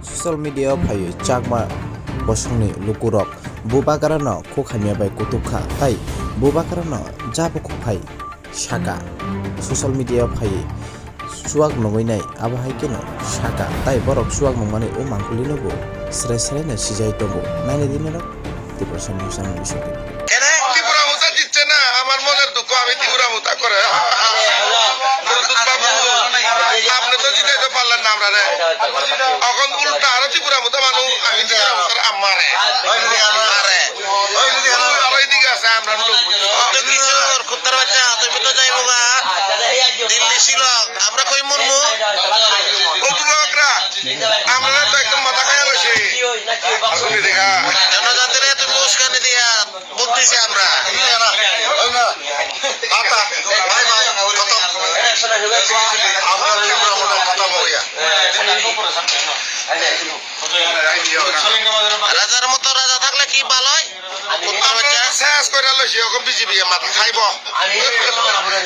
Social media phayo chakma bosongni lukurok buba karano khokhamya bai kutukha tai buba karano jabo khophai saka social media phayi suak nongoi nai abo hai keno saka tai borok suak nongmani o mangkuli nobo srai srai na sijai tongo naine dinero depression musang bishoke Tripura মুতা জিতছে না আমার মনের দুঃখ আমি ত্রিপুরা মুতা করে আপনি তো জিতাইতে পারলেন না আমরা রে এখন উল্টা আরো ত্রিপুরা মুতা মানুষ আমি ত্রিপুরা মুতার আমারে দিকে আছে আমরা লোক কুত্তার বাচ্চা তুমি তো যাইবো গা দিল্লি ছিল আমরা কই মরমু অভিভাবকরা আমরা তো একদম মাথা খাইয়া লইছি দেখা জনজাতিরে তুমি উস্কানি দিয়া বুঝতেছি আমরা রাজার মতো রাজা থাকলে কি ভালো হয় শেষ করে লইছি ওরকম বিজিবি মাথা খাইব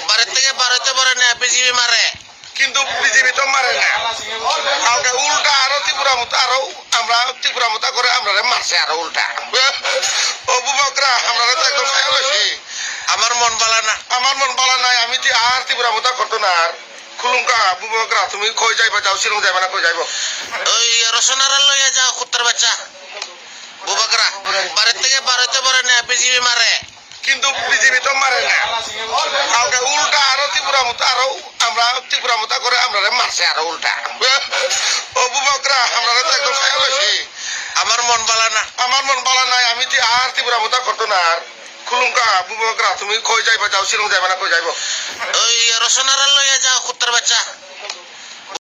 বাড়ির থেকে বাড়িতে পারে না বিজিবি মারে কিন্তু বিজেপি তো মারে না কাউকে উল্টা আরো ত্রিপুরা মতো আরো আমরা ত্রিপুরা মতো করে আমরা মারছে আরো উল্টা অভিভাবকরা আমরা তো একদম খাই লইছি আমার মন বালা নাই আমি আর ত্রিপুরা মতো করতো না আর খুলুঙ্কা অভিভাবকরা তুমি কই যাইবা যাও শিলং যাইবা না কই যাইব ওই রসনারা লইয়া যাও কুত্তার বাচ্চা অভিভাবকরা বাড়ির থেকে বাড়িতে পারে না বিজেপি মারে কিন্তু বিজেপি তো মারে না কাউকে উল্টা আরো ত্রিপুরা মতো আরো আমরা ত্রিপুরা মতো করে আমরা মারছে আরো উল্টা অভিভাবকরা আমরা তো একদম খাই লইছি আমার মন বালা নাই আমি আর ত্রিপুরা মতো করতো না আর খুলুঙ্কা অভিভাবকরা তুমি কই যাইবা যাও শিলং যাইবা না কই যাইব ওই রসনারা লইয়া যাও কুত্তার বাচ্চা